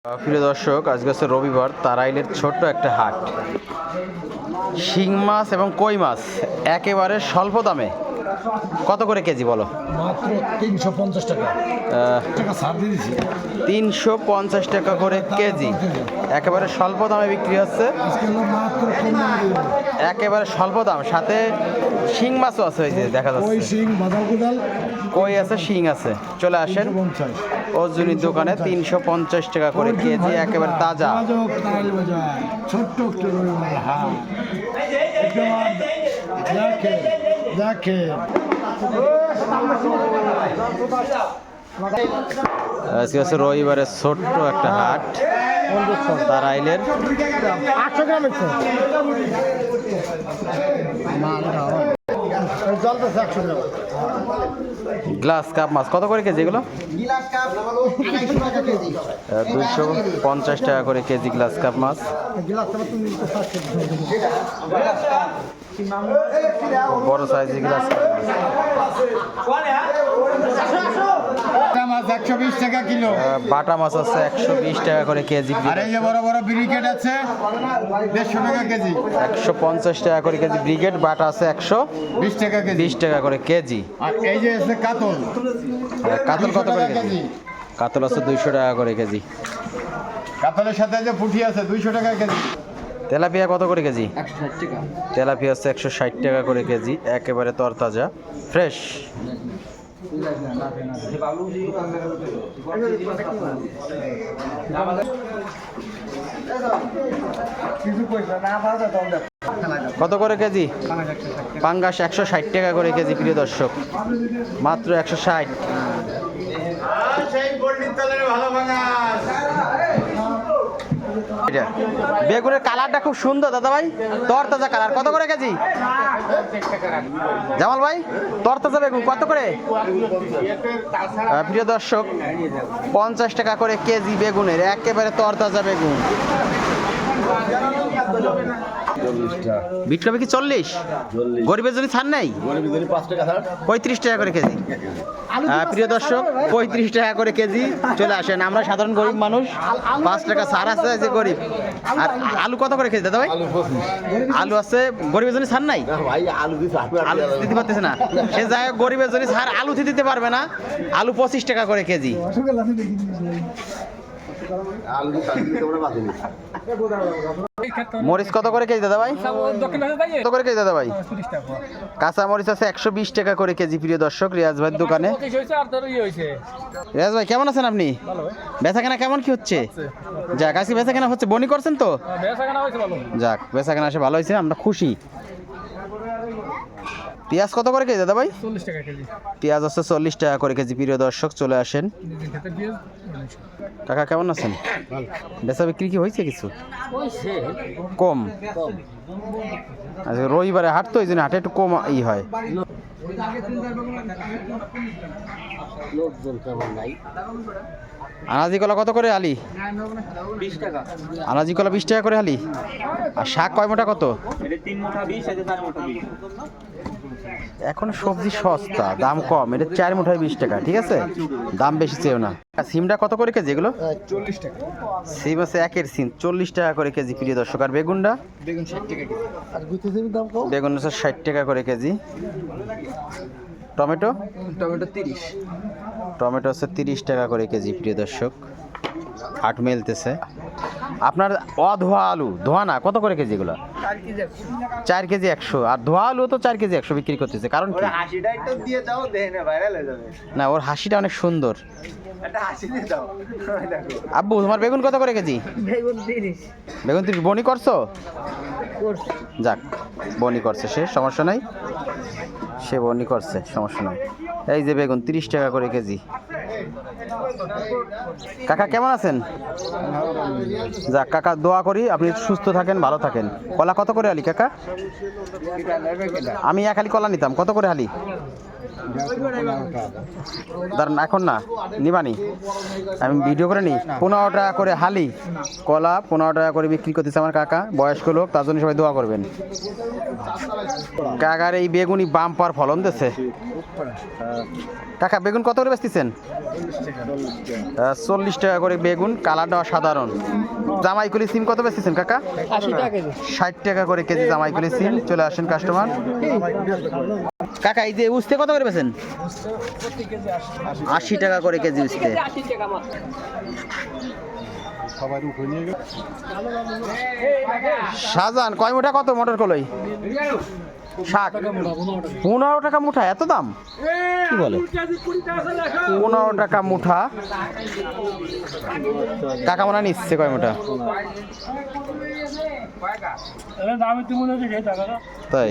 প্রিয় দর্শক, আজকে হচ্ছে রবিবার, তারাইলের ছোট্ট একটা হাট। শিং মাছ এবং কই মাছ একেবারে স্বল্প দামে। কত করে কেজি বলো? মাত্র 350 টাকা। 350 টাকা করে কেজি, একেবারে স্বল্প দামে বিক্রি হচ্ছে। একেবারে স্বল্প দাম, সাথে শিং মাছও আছে, ওই যে দেখা যাচ্ছে কই আছে, শিং আছে। চলে আসেন অর্জুনের দোকানে, 350 টাকা করে কেজি, একেবারে তাজা। আজকে হচ্ছে রবিবারের ছোট্ট একটা হাট তারাইলের। 800 গ্রামের গ্লাস কাপ মাছ কত করে কেজি এগুলো? 250 টাকা করে কেজি গ্লাস কাপ মাছ। বড় সাইজের গ্লাস কাপ মাছ 120 টাকা কিলো। বাটা মাছ আছে 120 টাকা করে কেজি। আর এই যে বড় বড় ব্রিগেড আছে 150 টাকা কেজি। 150 টাকা করে কেজি ব্রিগেড। বাটা আছে 120 টাকা কেজি, 20 টাকা করে কেজি। আর এই যে আছে কাতল। কাতল কত করে কেজি? কাতল আছে 200 টাকা করে কেজি। কাতলের সাথে যে পুঁটি আছে 200 টাকা কেজি। তেলাপিয়া কত করে কেজি? 160 টাকা। তেলাপিয়া আছে 160 টাকা করে কেজি, একেবারে তরতাজা ফ্রেশ। কত করে কেজি? পাঙ্গাস 160 টাকা করে কেজি। প্রিয় দর্শক, মাত্র 160। বেগুনের কালারটা খুব সুন্দর দাদা ভাই, তরতাজা কালার। কত করে কেজি জামাল ভাই? তরতাজা বেগুন কত করে? প্রিয় দর্শক, 50 টাকা করে কেজি বেগুনের, একেবারে তরতাজা বেগুন। বিটকপি কি 40? গরিবের জন্য ছাড় নাই? 35 টাকা করে কেজি। প্রিয় দর্শক, 35 টাকা করে কেজি। চলে আসেন, আমরা সাধারণ গরিব মানুষ, 5 টাকা ছাড় আছে যে গরিব। আর আলু কত করে কেজি দাদা ভাই? আলু আছে, গরিবের জন্য ছাড় নাই? আলু দিতে পারতেছে না, সে যাই হোক, গরিবের জন্য ছাড় আলু দিতে পারবে না। আলু 25 টাকা করে কেজি। মরিচ কত করে কেজি দাদা ভাই? কত করে কেজি দাদা ভাই? কাঁচা মরিচ আছে 120 টাকা করে কেজি। প্রিয় দর্শক, রিয়াজ ভাইয়ের দোকানে। রিয়াজ ভাই কেমন আছেন আপনি? বেচা কেনা কেমন কি হচ্ছে? যাক, আজকে বেচা কেনা হচ্ছে, বনি করছেন তো? যাক, বেচা কেনা আসে ভালো হয়েছে, আমরা খুশি। পেঁয়াজ কত করে কেজি দাদা ভাই? 40 টাকা কেজি। পেঁয়াজ আছে 40 টাকা করে কেজি। প্রিয় দর্শক, চলে আসেন। কাকা কেমন আছেন? বেচা বিক্রি কি হয়েছে কিছু? কম। আচ্ছা, রবিবারে হাট তো, এই জন্য হাটে একটু কম হয়। আনাজি কলা কত করে আলি? 20 টাকা। আনাজি কলা 20 টাকা করে আলি। আর শাক কয় মোটা কত? 3 মুঠা 20, 4 মুঠা 20। এখন সবজি সস্তা, দাম কম। এটা 4 মুঠায় 20 টাকা, ঠিক আছে? দাম বেশি চেয়েও না। সিমটা কত করে কেজি এগুলো? 40 টাকা। সিম আছে একের সিম 40 টাকা করে কেজি। প্রিয় দর্শক, আর বেগুনটা? বেগুন 60 টাকা কেজি। আর গুতেছির দাম কত? বেগুন আছে 60 টাকা করে কেজি। টমেটো? টমেটো 30। টমেটো আছে 30 টাকা করে কেজি। প্রিয় দর্শক, হাট মেলতেছে। আপনার অধোয়া আলু, ধোয়া না, কত করে কেজি এগুলো? 4 কেজি 100। আর ধোয়া আলু তো 4 কেজি 100 বিক্রি করতেছে, কারণ কি? হাসিটা একটু দিয়ে দাও, দেখে ভাইরাল হয়ে যাবে। না, ওর হাসিটা অনেক সুন্দর। একটা হাসি দিয়ে দাও। আব্বু, তোমার বেগুন কত করে কেজি? বেগুন 30। বেগুন 30। বনি করছো? যাক, বনি করছে সে, সমস্যা নাই। সে বনি করছে, সমস্যা নাই। এই যে বেগুন 30 টাকা করে কেজি। কাকা কেমন আছেন? যাক কাকা, দোয়া করি আপনি সুস্থ থাকেন, ভালো থাকেন। কলা কত করে আলি কাকা? আমি এক হালি কলা নিতাম, কত করে হালি? দাঁড়ান, এখন না, নিবানি, আমি ভিডিও করে নিই। 15 টাকা করে হালি কলা, 15 টাকা করে বিক্রি করতেছে আমার কাকা, বয়স্ক লোক, তার জন্য সবাই দোয়া করবেন। কাকার এই বেগুনি বাম্পার ফলন দিচ্ছে। কাকা বেগুন কত করে বেচতেছেন? 40 টাকা করে বেগুন, কালারটা অসাধারণ। জামাইকুলি সিম কত বেচতেছেন কাকা? 60 টাকা করে কেজি জামাইকুলি সিম। চলে আসেন কাস্টমার। কাকা এই যে উস্তে কত করে বেচেন? 80 টাকা করে কেজি উস্তে। শাহজাহান কয় মুঠা কত মটর কলই? শাক 15 টাকা মুঠা। এত দাম কি বলে? 15 টাকা মুঠা। কাকা মনে নিচ্ছে কয় মুঠা? তাই